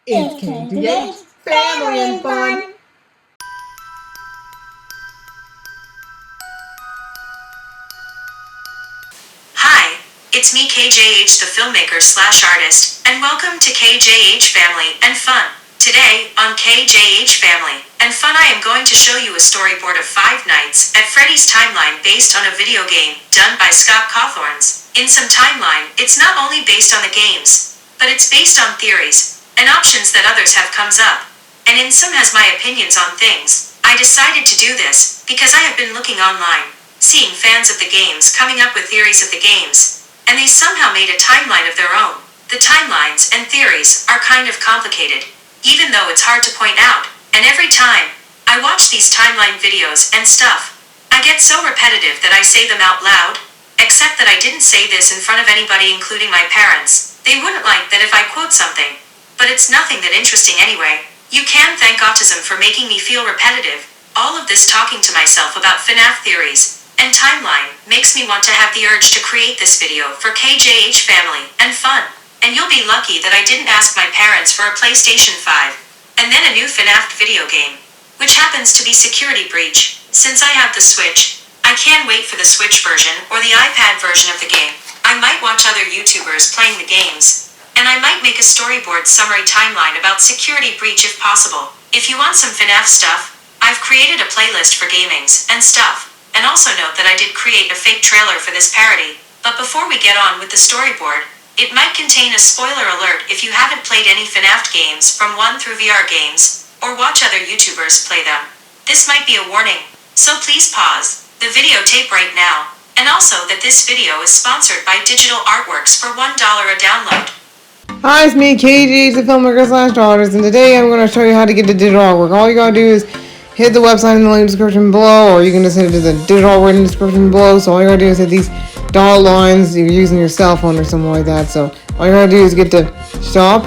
It's KJH Family and Fun. Hi, it's me KJH the filmmaker/artist, and welcome to KJH Family and Fun. Today, on KJH Family and Fun, I am going to show you a storyboard of Five Nights at Freddy's timeline based on a video game done by Scott Cawthorn. In some timeline, it's not only based on the games, but it's based on theories and options that others have comes up. And in some has my opinions on things. I decided to do this because I have been looking online, seeing fans of the games coming up with theories of the games, and they somehow made a timeline of their own. The timelines and theories are kind of complicated, even though it's hard to point out, and every time I watch these timeline videos and stuff, I get so repetitive that I say them out loud, except that I didn't say this in front of anybody including my parents. They wouldn't like that if I quote something, but it's nothing that interesting anyway. You can thank autism for making me feel repetitive. All of this talking to myself about FNAF theories and timeline makes me want to have the urge to create this video for KJH Family and Fun. And you'll be lucky that I didn't ask my parents for a PlayStation 5, and then a new FNAF video game, which happens to be Security Breach. Since I have the Switch, I can't wait for the Switch version or the iPad version of the game. I might watch other YouTubers playing the games, and I might make a storyboard summary timeline about Security Breach if possible. If you want some FNAF stuff, I've created a playlist for gamings and stuff, and also note that I did create a fake trailer for this parody. But before we get on with the storyboard, it might contain a spoiler alert if you haven't played any FNAF games from 1 through VR games, or watch other YouTubers play them. This might be a warning, so please pause the videotape right now, and also that this video is sponsored by Digital Artworks for $1 a download. Hi, it's me, KJ, the filmmaker/artist, and today I'm going to show you how to get the digital artwork. All you gotta do is hit the website in the link description below, or you can just hit it to the digital artwork in the description below. So all you gotta do is hit these dollar lines if you're using your cell phone or something like that. So all you gotta do is get to shop,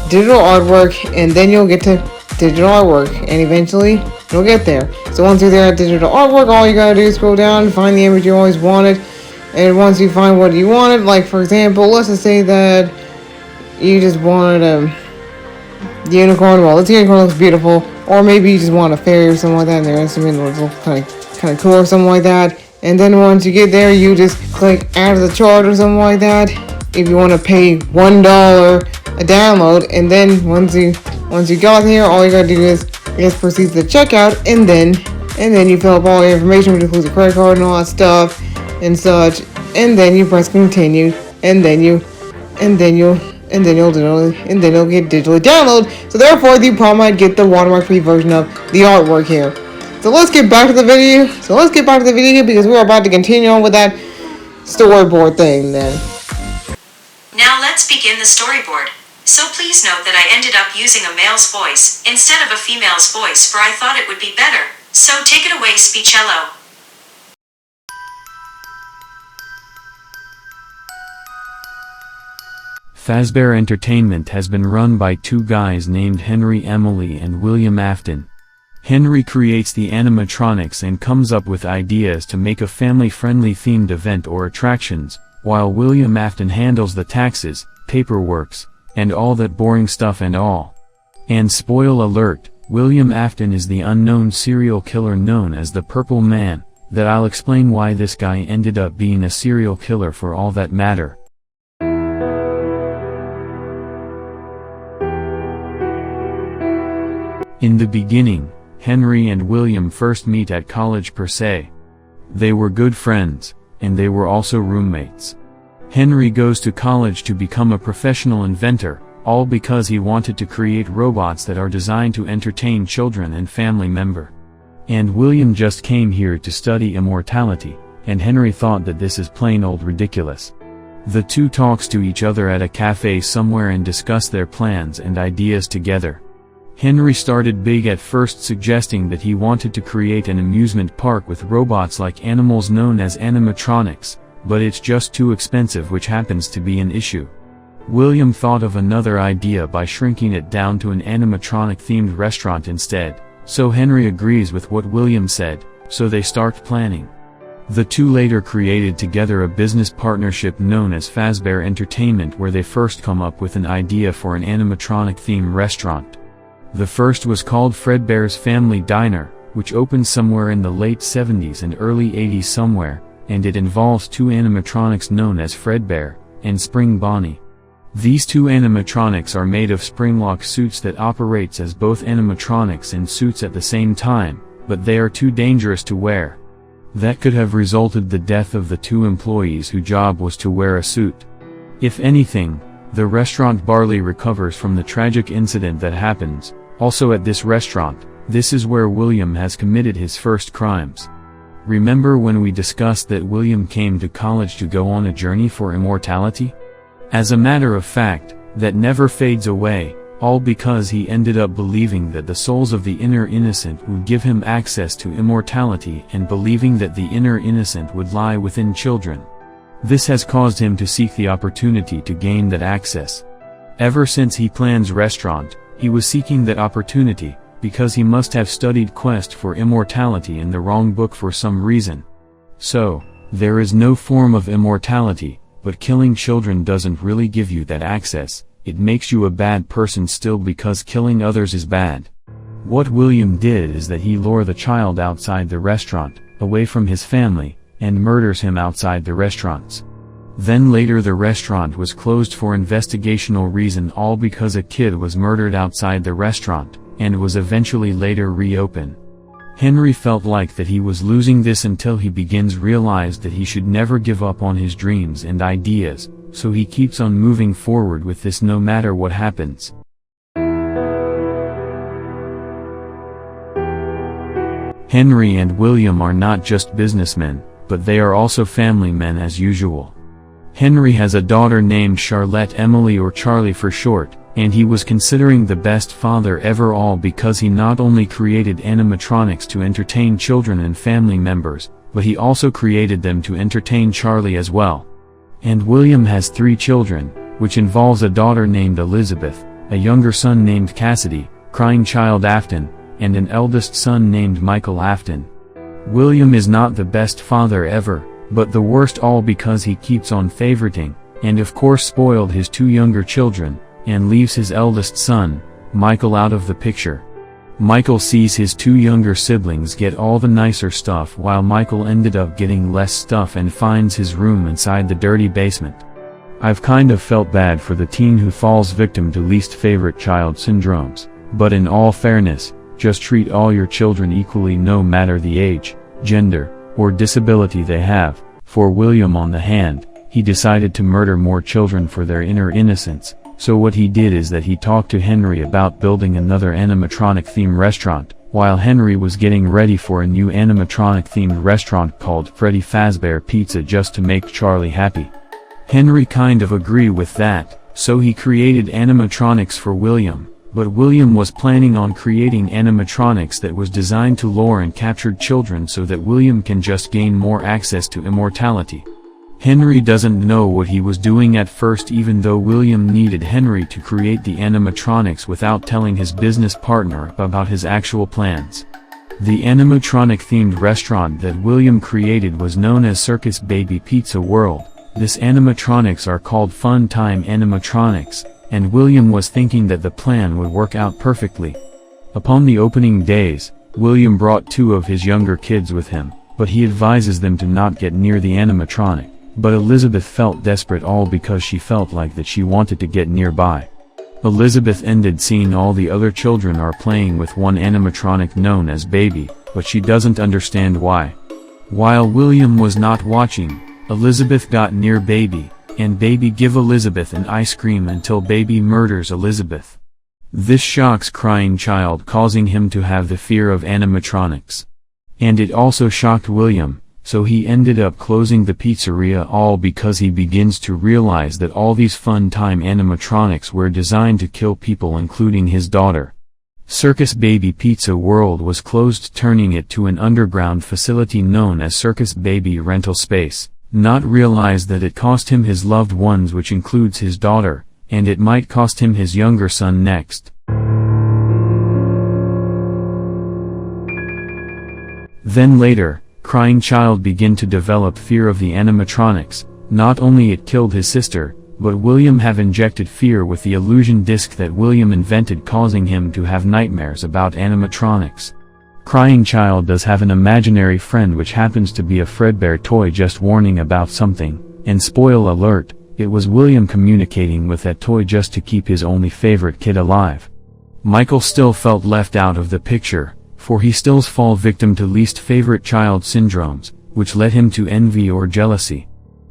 digital artwork, and then you'll get to digital artwork, and eventually you'll get there. So once you're there at digital artwork, all you gotta do is scroll down, find the image you always wanted, and once you find what you wanted, like for example, let's just say that you just wanted a unicorn. Well, this unicorn looks beautiful, or maybe you just want a fairy or something like that, and their instrument looks kind of cool or something like that. And then once you get there, you just click add to the chart or something like that. If you want to pay $1 a download, and then once you got here, all you gotta do is proceed to the checkout, and then you fill up all your information, which includes a credit card and all that stuff and such, and then you press continue, and then you'll get digitally download. So therefore, you probably might get the watermark-free version of the artwork here. So let's get back to the video. Because we're about to continue on with that storyboard thing then. Now let's begin the storyboard. So please note that I ended up using a male's voice instead of a female's voice, for I thought it would be better. So take it away, Speechello. Fazbear Entertainment has been run by two guys named Henry Emily and William Afton. Henry creates the animatronics and comes up with ideas to make a family-friendly themed event or attractions, while William Afton handles the taxes, paperworks, and all that boring stuff and all. And spoil alert, William Afton is the unknown serial killer known as the Purple Man, that I'll explain why this guy ended up being a serial killer for all that matter. In the beginning, Henry and William first meet at college per se. They were good friends, and they were also roommates. Henry goes to college to become a professional inventor, all because he wanted to create robots that are designed to entertain children and family member. And William just came here to study immortality, and Henry thought that this is plain old ridiculous. The two talks to each other at a cafe somewhere and discuss their plans and ideas together. Henry started big at first, suggesting that he wanted to create an amusement park with robots like animals known as animatronics, but it's just too expensive, which happens to be an issue. William thought of another idea by shrinking it down to an animatronic-themed restaurant instead, so Henry agrees with what William said, so they start planning. The two later created together a business partnership known as Fazbear Entertainment, where they first come up with an idea for an animatronic-themed restaurant. The first was called Fredbear's Family Diner, which opened somewhere in the late 70s and early 80s somewhere, and it involves two animatronics known as Fredbear and Spring Bonnie. These two animatronics are made of spring-lock suits that operates as both animatronics and suits at the same time, but they are too dangerous to wear. That could have resulted the death of the two employees whose job was to wear a suit. If anything, the restaurant barely recovers from the tragic incident that happens. Also at this restaurant, this is where William has committed his first crimes. Remember when we discussed that William came to college to go on a journey for immortality? As a matter of fact, that never fades away, all because he ended up believing that the souls of the inner innocent would give him access to immortality and believing that the inner innocent would lie within children. This has caused him to seek the opportunity to gain that access. Ever since he plans restaurant, he was seeking that opportunity, because he must have studied Quest for Immortality in the wrong book for some reason. So, there is no form of immortality, but killing children doesn't really give you that access. It makes you a bad person still because killing others is bad. What William did is that he lured the child outside the restaurant, away from his family, and murders him outside the restaurants. Then later the restaurant was closed for investigational reason, all because a kid was murdered outside the restaurant, and was eventually later reopened. Henry felt like that he was losing this until he realized that he should never give up on his dreams and ideas, so he keeps on moving forward with this no matter what happens. Henry and William are not just businessmen, but they are also family men as usual. Henry has a daughter named Charlotte Emily, or Charlie for short, and he was considering the best father ever, all because he not only created animatronics to entertain children and family members, but he also created them to entertain Charlie as well. And William has 3 children, which involves a daughter named Elizabeth, a younger son named Cassidy, crying child Afton, and an eldest son named Michael Afton. William is not the best father ever, but the worst, all because he keeps on favoriting, and of course spoiled his 2 younger children, and leaves his eldest son, Michael, out of the picture. Michael sees his 2 younger siblings get all the nicer stuff while Michael ended up getting less stuff and finds his room inside the dirty basement. I've kind of felt bad for the teen who falls victim to least favorite child syndromes, but in all fairness, just treat all your children equally no matter the age, gender, or disability they have. For William, on the hand, he decided to murder more children for their inner innocence, so what he did is that he talked to Henry about building another animatronic-themed restaurant, while Henry was getting ready for a new animatronic-themed restaurant called Freddy Fazbear Pizza just to make Charlie happy. Henry kind of agreed with that, so he created animatronics for William, but William was planning on creating animatronics that was designed to lure and capture children so that William can just gain more access to immortality. Henry doesn't know what he was doing at first, even though William needed Henry to create the animatronics without telling his business partner about his actual plans. The animatronic-themed restaurant that William created was known as Circus Baby Pizza World. This animatronics are called Fun Time Animatronics, and William was thinking that the plan would work out perfectly. Upon the opening days, William brought 2 of his younger kids with him, but he advises them to not get near the animatronic. But Elizabeth felt desperate, all because she felt like that she wanted to get nearby. Elizabeth ended seeing all the other children are playing with one animatronic known as Baby, but she doesn't understand why. While William was not watching, Elizabeth got near Baby, and Baby give Elizabeth an ice cream until Baby murders Elizabeth. This shocks crying child, causing him to have the fear of animatronics. And it also shocked William, so he ended up closing the pizzeria, all because he begins to realize that all these Fun Time animatronics were designed to kill people, including his daughter. Circus Baby Pizza World was closed, turning it to an underground facility known as Circus Baby Rental Space, not realize that it cost him his loved ones, which includes his daughter, and it might cost him his younger son next. Then later, Crying Child began to develop fear of the animatronics. Not only it killed his sister, but William have injected fear with the illusion disc that William invented, causing him to have nightmares about animatronics. Crying Child does have an imaginary friend which happens to be a Fredbear toy, just warning about something, and spoil alert, it was William communicating with that toy just to keep his only favorite kid alive. Michael still felt left out of the picture, for he still fall victim to least favorite child syndromes, which led him to envy or jealousy.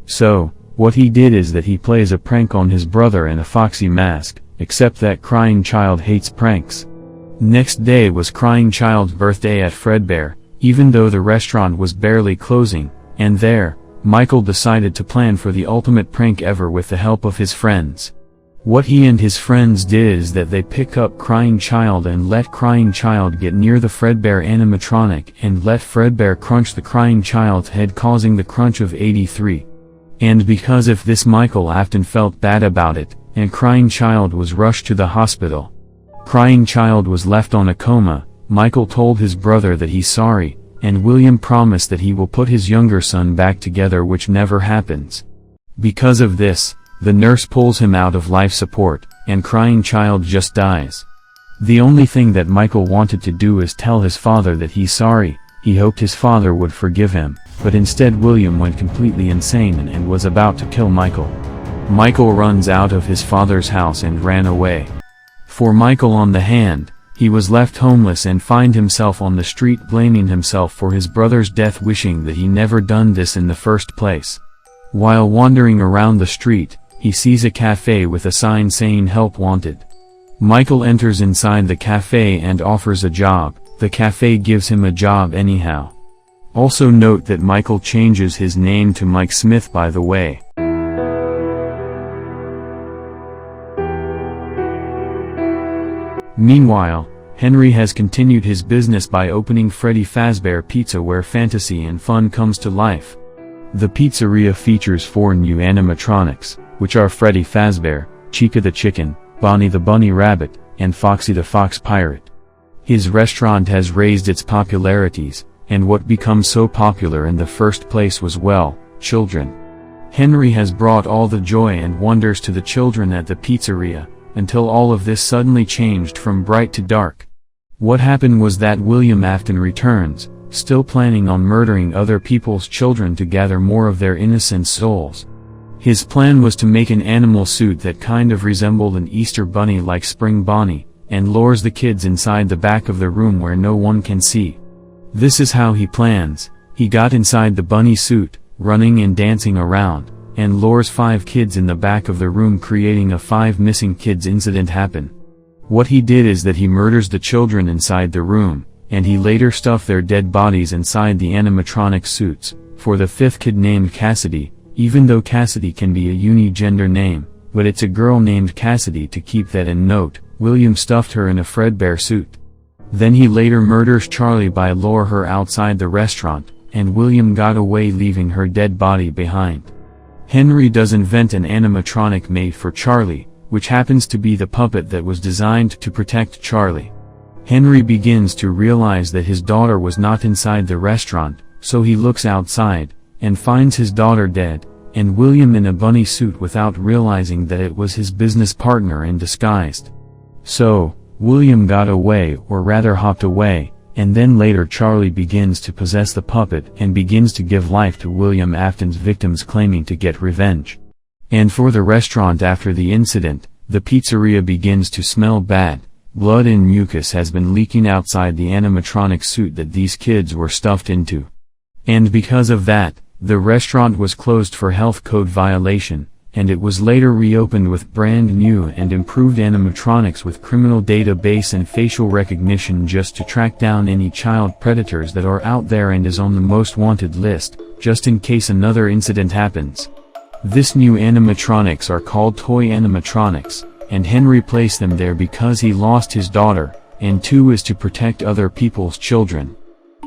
So, what he did is that he plays a prank on his brother in a foxy mask, except that Crying Child hates pranks. Next day was Crying Child's birthday at Fredbear, even though the restaurant was barely closing, and there, Michael decided to plan for the ultimate prank ever with the help of his friends. What he and his friends did is that they pick up Crying Child and let Crying Child get near the Fredbear animatronic and let Fredbear crunch the Crying Child's head, causing the crunch of 83. And because of this, Michael often felt bad about it, and Crying Child was rushed to the hospital. Crying Child was left on a coma. Michael told his brother that he's sorry, and William promised that he will put his younger son back together, which never happens. Because of this, the nurse pulls him out of life support, and Crying Child just dies. The only thing that Michael wanted to do is tell his father that he's sorry. He hoped his father would forgive him, but instead William went completely insane and was about to kill Michael. Michael runs out of his father's house and ran away. For Michael, on the hand, he was left homeless and find himself on the street blaming himself for his brother's death, wishing that he never done this in the first place. While wandering around the street, he sees a cafe with a sign saying "Help Wanted." Michael enters inside the cafe and offers a job. The cafe gives him a job anyhow. Also note that Michael changes his name to Mike Smith, by the way. Meanwhile, Henry has continued his business by opening Freddy Fazbear Pizza, where fantasy and fun comes to life. The pizzeria features 4 new animatronics, which are Freddy Fazbear, Chica the Chicken, Bonnie the Bunny Rabbit, and Foxy the Fox Pirate. His restaurant has raised its popularities, and what becomes so popular in the first place was, well, children. Henry has brought all the joy and wonders to the children at the pizzeria, until all of this suddenly changed from bright to dark. What happened was that William Afton returns, still planning on murdering other people's children to gather more of their innocent souls. His plan was to make an animal suit that kind of resembled an Easter bunny like Spring Bonnie, and lures the kids inside the back of the room where no one can see. This is how he plans. He got inside the bunny suit, running and dancing around, and lures 5 kids in the back of the room, creating a 5 missing kids incident happen. What he did is that he murders the children inside the room, and he later stuffed their dead bodies inside the animatronic suits, for the 5th kid named Cassidy, even though Cassidy can be a unigender name, but it's a girl named Cassidy. To keep that in note, William stuffed her in a Fredbear suit. Then he later murders Charlie by lure her outside the restaurant, and William got away leaving her dead body behind. Henry does invent an animatronic made for Charlie, which happens to be the puppet that was designed to protect Charlie. Henry begins to realize that his daughter was not inside the restaurant, so he looks outside, and finds his daughter dead, and William in a bunny suit without realizing that it was his business partner in disguise. So, William got away, or rather hopped away, and then later Charlie begins to possess the puppet and begins to give life to William Afton's victims, claiming to get revenge. And for the restaurant, after the incident, the pizzeria begins to smell bad. Blood and mucus has been leaking outside the animatronic suit that these kids were stuffed into. And because of that, the restaurant was closed for health code violation, and it was later reopened with brand new and improved animatronics with criminal database and facial recognition, just to track down any child predators that are out there, and is on the most wanted list, just in case another incident happens. This new animatronics are called toy animatronics, and Henry placed them there because he lost his daughter, and 2 is to protect other people's children.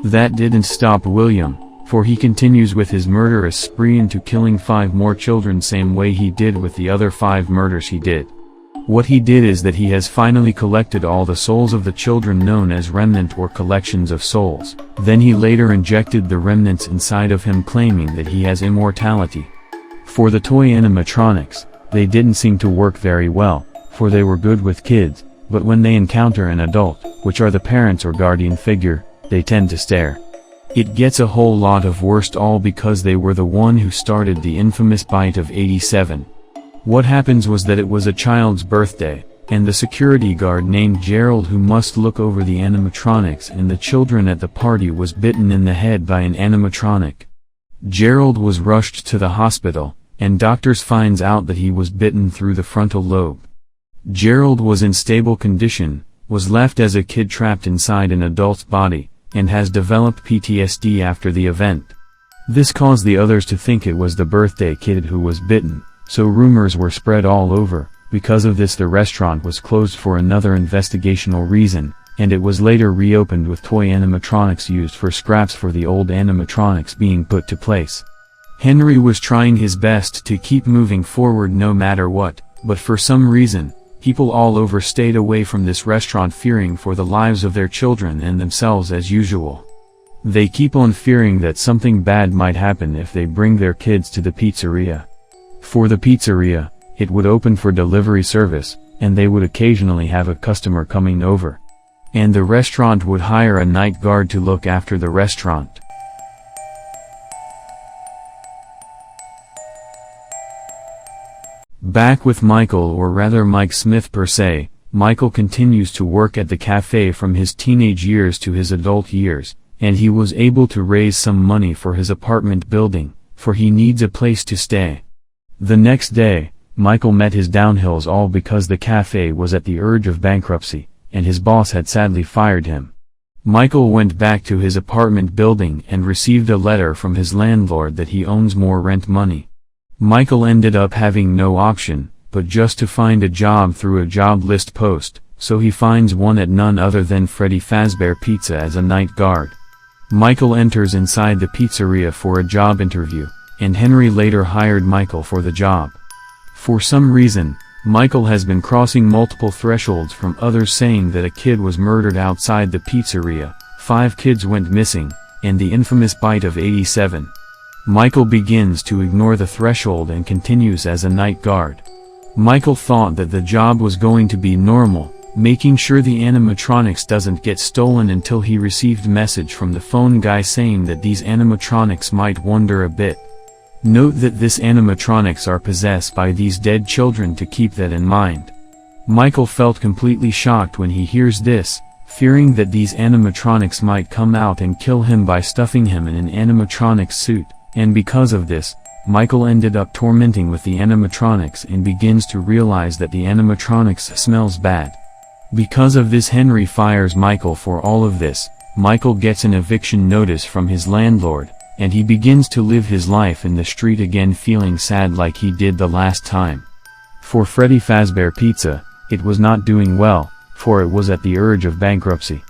That didn't stop William, for he continues with his murderous spree into killing 5 more children, same way he did with the other 5 murders he did. What he did is that he has finally collected all the souls of the children known as remnant or collections of souls. Then he later injected the remnants inside of him, claiming that he has immortality. For the toy animatronics, they didn't seem to work very well, for they were good with kids, but when they encounter an adult, which are the parents or guardian figure, they tend to stare. It gets a whole lot of worse, all because they were the one who started the infamous bite of '87. What happens was that it was a child's birthday, and the security guard named Gerald, who must look over the animatronics and the children at the party, was bitten in the head by an animatronic. Gerald was rushed to the hospital, and doctors finds out that he was bitten through the frontal lobe. Gerald was in stable condition, was left as a kid trapped inside an adult's body, and has developed PTSD after the event. This caused the others to think it was the birthday kid who was bitten, so rumors were spread all over. Because of this, the restaurant was closed for another investigational reason, and it was later reopened with toy animatronics used for scraps for the old animatronics being put to place. Henry was trying his best to keep moving forward no matter what, but for some reason, people all over stayed away from this restaurant, fearing for the lives of their children and themselves as usual. They keep on fearing that something bad might happen if they bring their kids to the pizzeria. For the pizzeria, it would open for delivery service, and they would occasionally have a customer coming over. And the restaurant would hire a night guard to look after the restaurant. Back with Michael, or rather Mike Smith per se. Michael continues to work at the cafe from his teenage years to his adult years, and he was able to raise some money for his apartment building, for he needs a place to stay. The next day, Michael met his downhills, all because the cafe was at the verge of bankruptcy, and his boss had sadly fired him. Michael went back to his apartment building and received a letter from his landlord that he owns more rent money. Michael ended up having no option, but just to find a job through a job list post, so he finds one at none other than Freddy Fazbear Pizza as a night guard. Michael enters inside the pizzeria for a job interview, and Henry later hired Michael for the job. For some reason, Michael has been crossing multiple thresholds from others, saying that a kid was murdered outside the pizzeria, 5 kids went missing, and the infamous bite of '87. Michael begins to ignore the threshold and continues as a night guard. Michael thought that the job was going to be normal, making sure the animatronics doesn't get stolen, until he received message from the phone guy saying that these animatronics might wander a bit. Note that this animatronics are possessed by these dead children, to keep that in mind. Michael felt completely shocked when he hears this, fearing that these animatronics might come out and kill him by stuffing him in an animatronic suit, and because of this, Michael ended up tormenting with the animatronics and begins to realize that the animatronics smells bad. Because of this, Henry fires Michael for all of this. Michael gets an eviction notice from his landlord, and he begins to live his life in the street again, feeling sad like he did the last time. For Freddy Fazbear Pizza, it was not doing well, for it was at the verge of bankruptcy.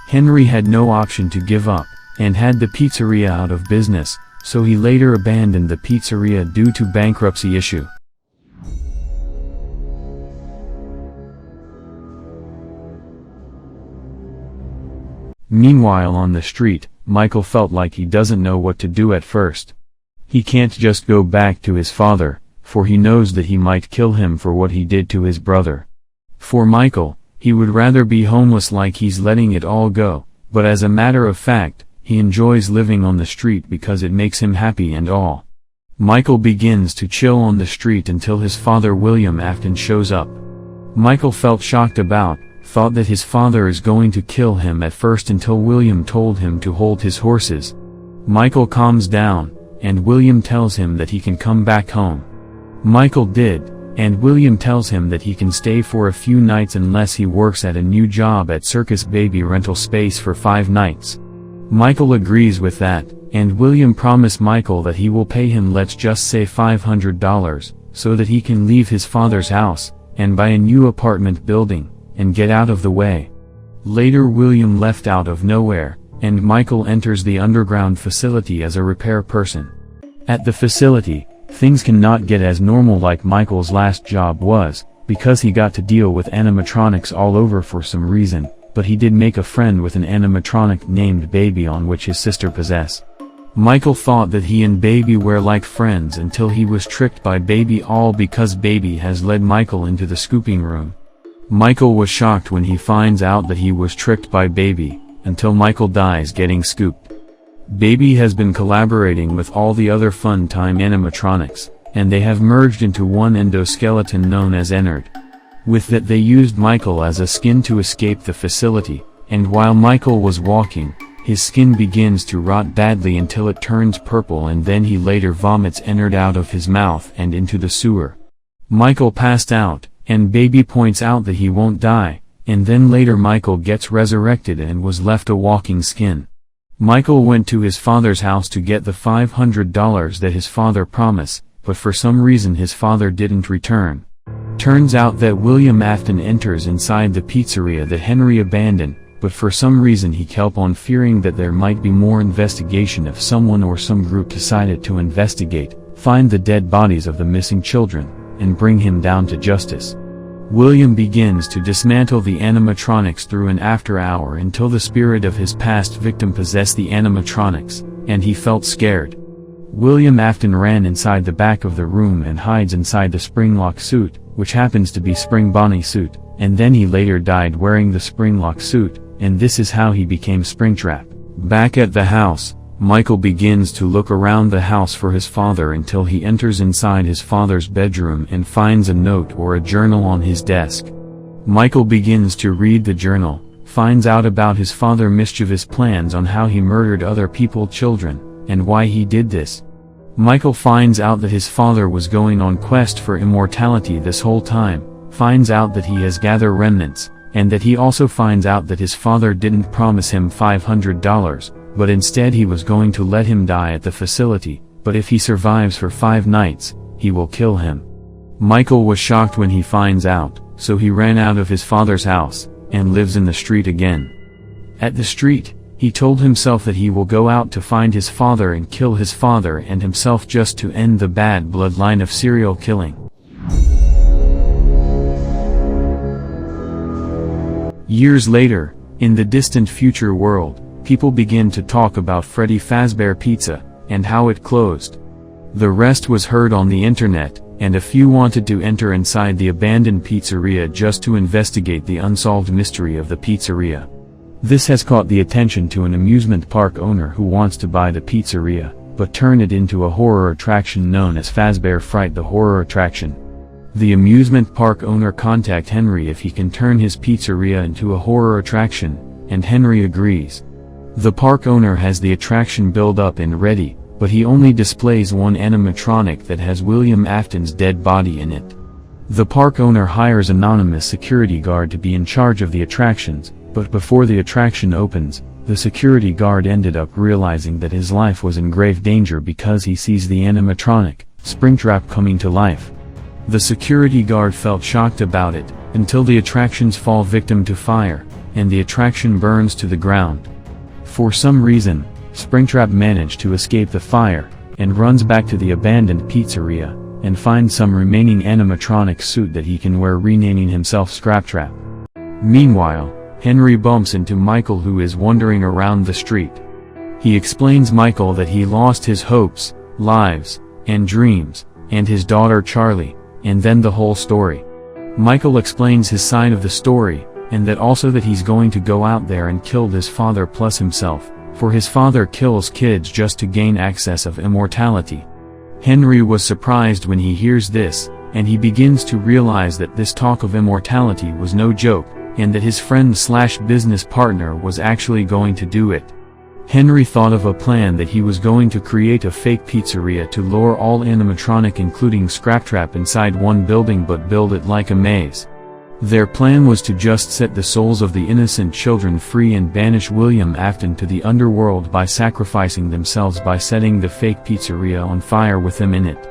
Henry had no option to give up, and had the pizzeria out of business, so he later abandoned the pizzeria due to bankruptcy issue. Meanwhile, on the street, Michael felt like he doesn't know what to do at first. He can't just go back to his father, for he knows that he might kill him for what he did to his brother. For Michael, he would rather be homeless, like he's letting it all go, but as a matter of fact, he enjoys living on the street because it makes him happy and all. Michael begins to chill on the street until his father William Afton shows up. Michael felt shocked thought that his father is going to kill him at first, until William told him to hold his horses. Michael calms down, and William tells him that he can come back home. Michael did, and William tells him that he can stay for a few nights unless he works at a new job at Circus baby rental space for 5 nights. Michael agrees with that, and William promised Michael that he will pay him, let's just say $500, so that he can leave his father's house, and buy a new apartment building, and get out of the way. Later William left out of nowhere, and Michael enters the underground facility as a repair person. At the facility, things cannot get as normal like Michael's last job was, because he got to deal with animatronics all over for some reason, but he did make a friend with an animatronic named Baby on which his sister possess. Michael thought that he and Baby were like friends until he was tricked by Baby, all because Baby has led Michael into the scooping room. Michael was shocked when he finds out that he was tricked by Baby, until Michael dies getting scooped. Baby has been collaborating with all the other fun-time animatronics, and they have merged into one endoskeleton known as Ennard. With that they used Michael as a skin to escape the facility, and while Michael was walking, his skin begins to rot badly until it turns purple, and then he later vomits Ennard out of his mouth and into the sewer. Michael passed out, and Baby points out that he won't die, and then later Michael gets resurrected and was left a walking skin. Michael went to his father's house to get the $500 that his father promised, but for some reason his father didn't return. Turns out that William Afton enters inside the pizzeria that Henry abandoned, but for some reason he kept on fearing that there might be more investigation if someone or some group decided to investigate, find the dead bodies of the missing children, and bring him down to justice. William begins to dismantle the animatronics through an after hour until the spirit of his past victim possessed the animatronics, and he felt scared. William Afton ran inside the back of the room and hides inside the Springlock suit, which happens to be Spring Bonnie suit, and then he later died wearing the Springlock suit, and this is how he became Springtrap. Back at the house, Michael begins to look around the house for his father until he enters inside his father's bedroom and finds a note or a journal on his desk. Michael begins to read the journal, finds out about his father's mischievous plans on how he murdered other people's children, and why he did this. Michael finds out that his father was going on quest for immortality this whole time, finds out that he has gathered remnants, and that he also finds out that his father didn't promise him $500, but instead he was going to let him die at the facility, but if he survives for 5 nights, he will kill him. Michael was shocked when he finds out, so he ran out of his father's house, and lives in the street again. At the street, he told himself that he will go out to find his father and kill his father and himself just to end the bad bloodline of serial killing. Years later, in the distant future world, people begin to talk about Freddy Fazbear Pizza, and how it closed. The rest was heard on the internet, and a few wanted to enter inside the abandoned pizzeria just to investigate the unsolved mystery of the pizzeria. This has caught the attention to an amusement park owner who wants to buy the pizzeria, but turn it into a horror attraction known as Fazbear Fright the Horror Attraction. The amusement park owner contacts Henry if he can turn his pizzeria into a horror attraction, and Henry agrees. The park owner has the attraction build up and ready, but he only displays one animatronic that has William Afton's dead body in it. The park owner hires an anonymous security guard to be in charge of the attractions, but before the attraction opens, the security guard ended up realizing that his life was in grave danger because he sees the animatronic, Springtrap, coming to life. The security guard felt shocked about it, until the attractions fall victim to fire, and the attraction burns to the ground. For some reason, Springtrap managed to escape the fire, and runs back to the abandoned pizzeria, and finds some remaining animatronic suit that he can wear, renaming himself Scraptrap. Meanwhile, Henry bumps into Michael, who is wandering around the street. He explains Michael that he lost his hopes, lives, and dreams, and his daughter Charlie, and then the whole story. Michael explains his side of the story, and that also that he's going to go out there and kill his father plus himself, for his father kills kids just to gain access of immortality. Henry was surprised when he hears this, and he begins to realize that this talk of immortality was no joke, and that his friend/business partner was actually going to do it. Henry thought of a plan that he was going to create a fake pizzeria to lure all animatronic including Scraptrap inside one building, but build it like a maze. Their plan was to just set the souls of the innocent children free and banish William Afton to the underworld by sacrificing themselves by setting the fake pizzeria on fire with them in it.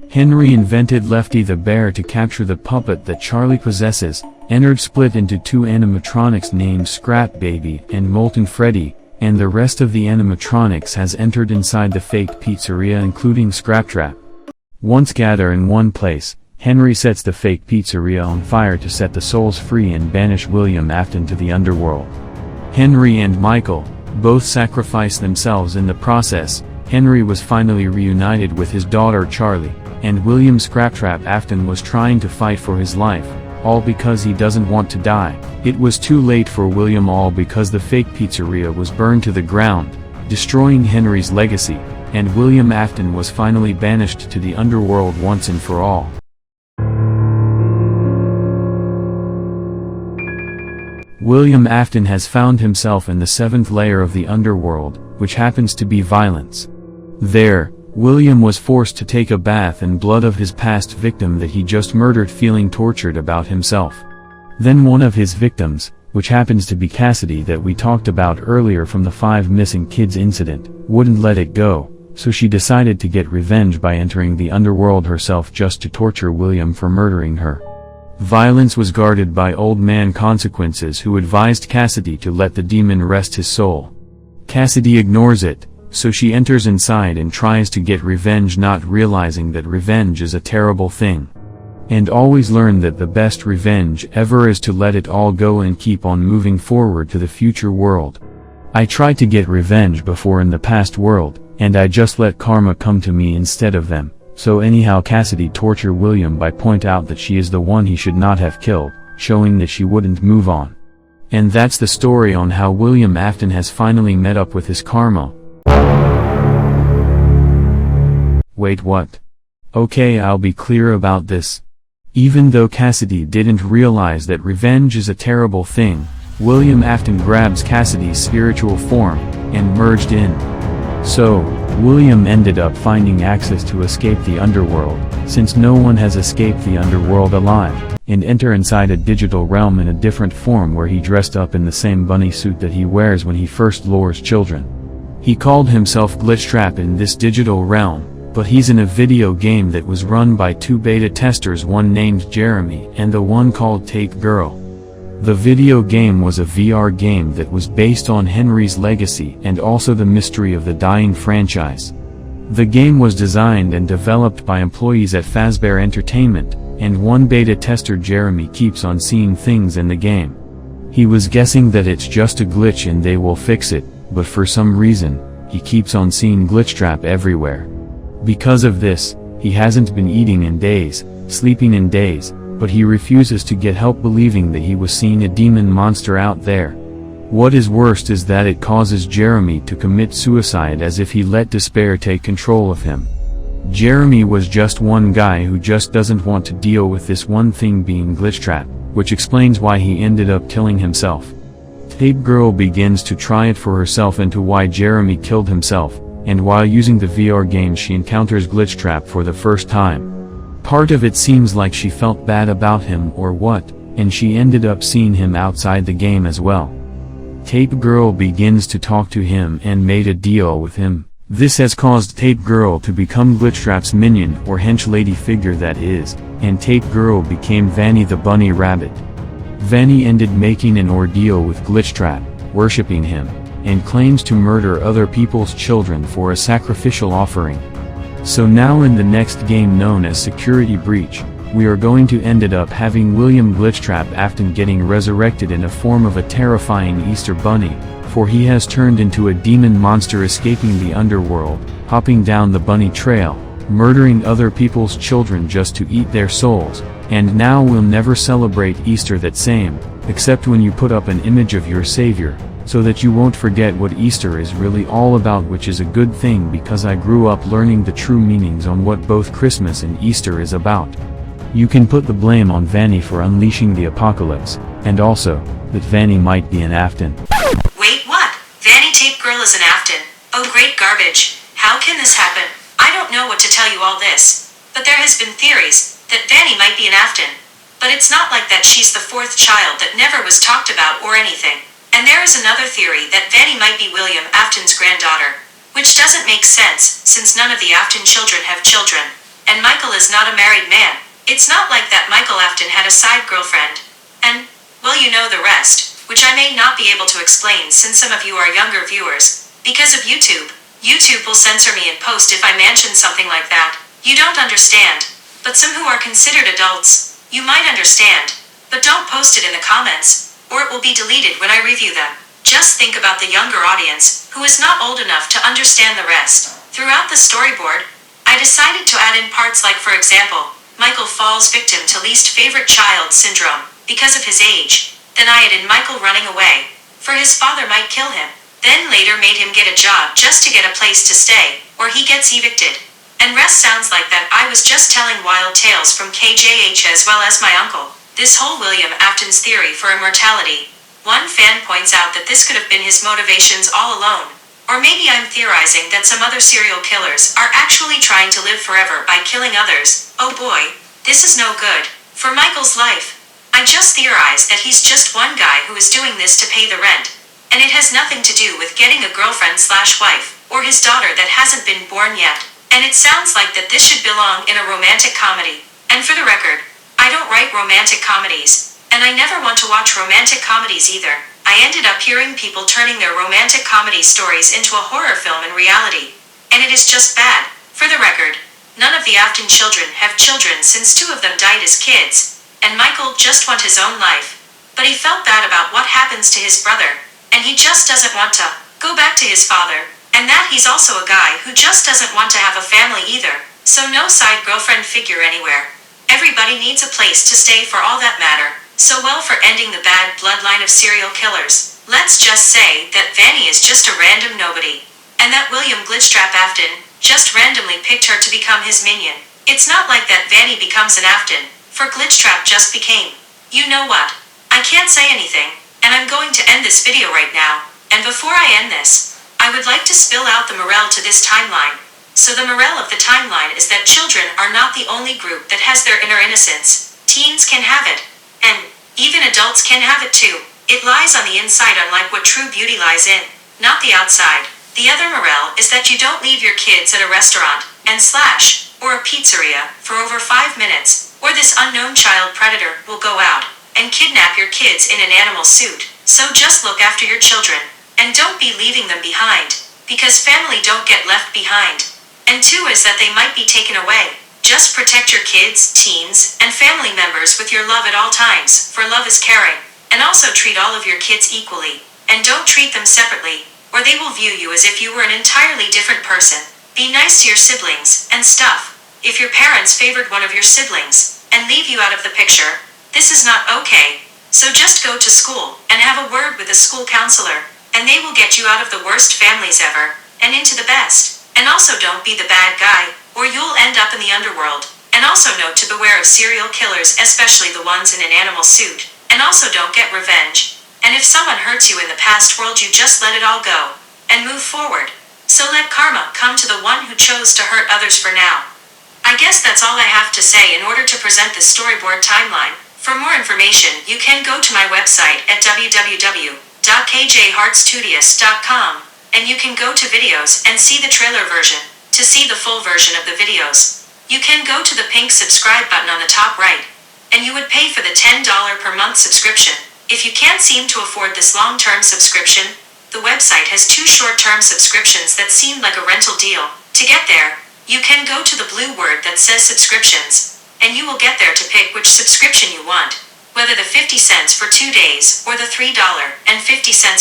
Henry invented Lefty the Bear to capture the puppet that Charlie possesses. Ennard split into 2 animatronics named Scrap Baby and Molten Freddy, and the rest of the animatronics has entered inside the fake pizzeria including Scraptrap. Once gathered in one place, Henry sets the fake pizzeria on fire to set the souls free and banish William Afton to the underworld. Henry and Michael both sacrifice themselves in the process. Henry was finally reunited with his daughter Charlie, and William Scraptrap Afton was trying to fight for his life, all because he doesn't want to die. It was too late for William, all because the fake pizzeria was burned to the ground, destroying Henry's legacy, and William Afton was finally banished to the underworld once and for all. William Afton has found himself in the 7th layer of the underworld, which happens to be violence. There, William was forced to take a bath in blood of his past victim that he just murdered, feeling tortured about himself. Then one of his victims, which happens to be Cassidy that we talked about earlier from the 5 missing kids incident, wouldn't let it go, so she decided to get revenge by entering the underworld herself just to torture William for murdering her. Violence was guarded by Old Man Consequences, who advised Cassidy to let the demon rest his soul. Cassidy ignores it, so she enters inside and tries to get revenge, not realizing that revenge is a terrible thing. And always learn that the best revenge ever is to let it all go and keep on moving forward to the future world. I tried to get revenge before in the past world, and I just let karma come to me instead of them. So anyhow, Cassidy torture William by point out that she is the one he should not have killed, showing that she wouldn't move on. And that's the story on how William Afton has finally met up with his karma. Wait, what? Okay, I'll be clear about this. Even though Cassidy didn't realize that revenge is a terrible thing, William Afton grabs Cassidy's spiritual form and merged in. So, William ended up finding access to escape the underworld, since no one has escaped the underworld alive, and enter inside a digital realm in a different form where he dressed up in the same bunny suit that he wears when he first lures children. He called himself Glitchtrap in this digital realm, but he's in a video game that was run by 2 beta testers, one named Jeremy and the one called Tape Girl. The video game was a VR game that was based on Henry's legacy and also the mystery of the dying franchise. The game was designed and developed by employees at Fazbear Entertainment, and one beta tester, Jeremy, keeps on seeing things in the game. He was guessing that it's just a glitch and they will fix it, but for some reason, he keeps on seeing Glitchtrap everywhere. Because of this, he hasn't been eating in days, sleeping in days, but he refuses to get help, believing that he was seeing a demon monster out there. What is worst is that it causes Jeremy to commit suicide as if he let despair take control of him. Jeremy was just one guy who just doesn't want to deal with this one thing, being Glitchtrap, which explains why he ended up killing himself. Tape Girl begins to try it for herself into why Jeremy killed himself, and while using the VR game she encounters Glitchtrap for the first time. Part of it seems like she felt bad about him or what, and she ended up seeing him outside the game as well. Tape Girl begins to talk to him and made a deal with him. This has caused Tape Girl to become Glitchtrap's minion, or hench lady figure that is, and Tape Girl became Vanny the bunny rabbit. Vanny ended making an ordeal with Glitchtrap, worshipping him, and claims to murder other people's children for a sacrificial offering. So now in the next game known as Security Breach, we are going to end up having William Glitchtrap Afton getting resurrected in a form of a terrifying Easter bunny, for he has turned into a demon monster escaping the underworld, hopping down the bunny trail, murdering other people's children just to eat their souls, and now we'll never celebrate Easter that same, except when you put up an image of your Savior, so that you won't forget what Easter is really all about, which is a good thing because I grew up learning the true meanings on what both Christmas and Easter is about. You can put the blame on Vanny for unleashing the apocalypse, and also, that Vanny might be an Afton. Wait, what? Vanny Tape Girl is an Afton? Oh great garbage, how can this happen? I don't know what to tell you all this, but there has been theories that Vanny might be an Afton. But it's not like that, she's the 4th child that never was talked about or anything. And there is another theory that Vanny might be William Afton's granddaughter, which doesn't make sense since none of the Afton children have children, and Michael is not a married man. It's not like that Michael Afton had a side girlfriend, and, well, you know the rest, which I may not be able to explain since some of you are younger viewers, because of YouTube. YouTube will censor me in post if I mention something like that. You don't understand. but some who are considered adults, you might understand. But don't post it in the comments, or it will be deleted when I review them. Just think about the younger audience, who is not old enough to understand the rest. Throughout the storyboard, I decided to add in parts like, for example, Michael falls victim to least favorite child syndrome, because of his age. Then I added Michael running away, for his father might kill him. Then later made him get a job just to get a place to stay, or he gets evicted. And rest sounds like that I was just telling wild tales from KJH as well as my uncle. This whole William Afton's theory for immortality. One fan points out that this could have been his motivations all alone. Or maybe I'm theorizing that some other serial killers are actually trying to live forever by killing others. Oh boy, this is no good for Michael's life. I just theorized that he's just one guy who is doing this to pay the rent. And it has nothing to do with getting a girlfriend/wife, or his daughter that hasn't been born yet. And it sounds like that this should belong in a romantic comedy. And for the record, I don't write romantic comedies, and I never want to watch romantic comedies either. I ended up hearing people turning their romantic comedy stories into a horror film in reality. And it is just bad. For the record, none of the Afton children have children since 2 of them died as kids, and Michael just want his own life. But he felt bad about what happens to his brother, and he just doesn't want to go back to his father, and that he's also a guy who just doesn't want to have a family either, so no side girlfriend figure anywhere. Everybody needs a place to stay for all that matter, so well for ending the bad bloodline of serial killers. Let's just say that Vanny is just a random nobody, and that William Glitchtrap Afton just randomly picked her to become his minion. It's not like that Vanny becomes an Afton, for Glitchtrap just became. You know what? I can't say anything, and I'm going to end this video right now. And before I end this, I would like to spill out the morale to this timeline. So the morale of the timeline is that children are not the only group that has their inner innocence. Teens can have it, and even adults can have it too. It lies on the inside, unlike what true beauty lies in, not the outside. The other morale is that you don't leave your kids at a restaurant and slash, or a pizzeria, for over 5 minutes, or this unknown child predator will go out and kidnap your kids in an animal suit. So just look after your children, and don't be leaving them behind, because family don't get left behind. And 2 is that they might be taken away. Just protect your kids, teens, and family members with your love at all times, for love is caring. And also treat all of your kids equally, and don't treat them separately, or they will view you as if you were an entirely different person. Be nice to your siblings, and stuff. If your parents favored one of your siblings, and leave you out of the picture, this is not okay. So just go to school, and have a word with a school counselor, and they will get you out of the worst families ever, and into the best. And also don't be the bad guy, or you'll end up in the underworld. And also note to beware of serial killers, especially the ones in an animal suit. And also don't get revenge. And if someone hurts you in the past world, you just let it all go, and move forward. So let karma come to the one who chose to hurt others for now. I guess that's all I have to say in order to present the storyboard timeline. For more information, you can go to my website at www.kjhartstudios.com, and you can go to videos and see the trailer version. To see the full version of the videos, you can go to the pink subscribe button on the top right, and you would pay for the $10 per month subscription. If you can't seem to afford this long-term subscription, the website has 2 short-term subscriptions that seem like a rental deal. To get there, you can go to the blue word that says subscriptions, and you will get there to pick which subscription you want, whether the 50 cents for 2 days or the $3.50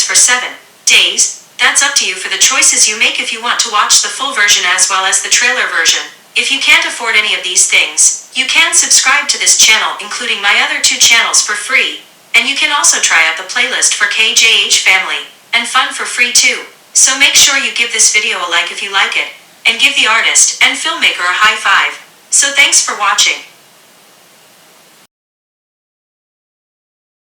for 7 days. That's up to you for the choices you make if you want to watch the full version as well as the trailer version. If you can't afford any of these things, you can subscribe to this channel, including my other 2 channels, for free. And you can also try out the playlist for KJH Family and Fun for free too. So make sure you give this video a like if you like it, and give the artist and filmmaker a high five. So thanks for watching.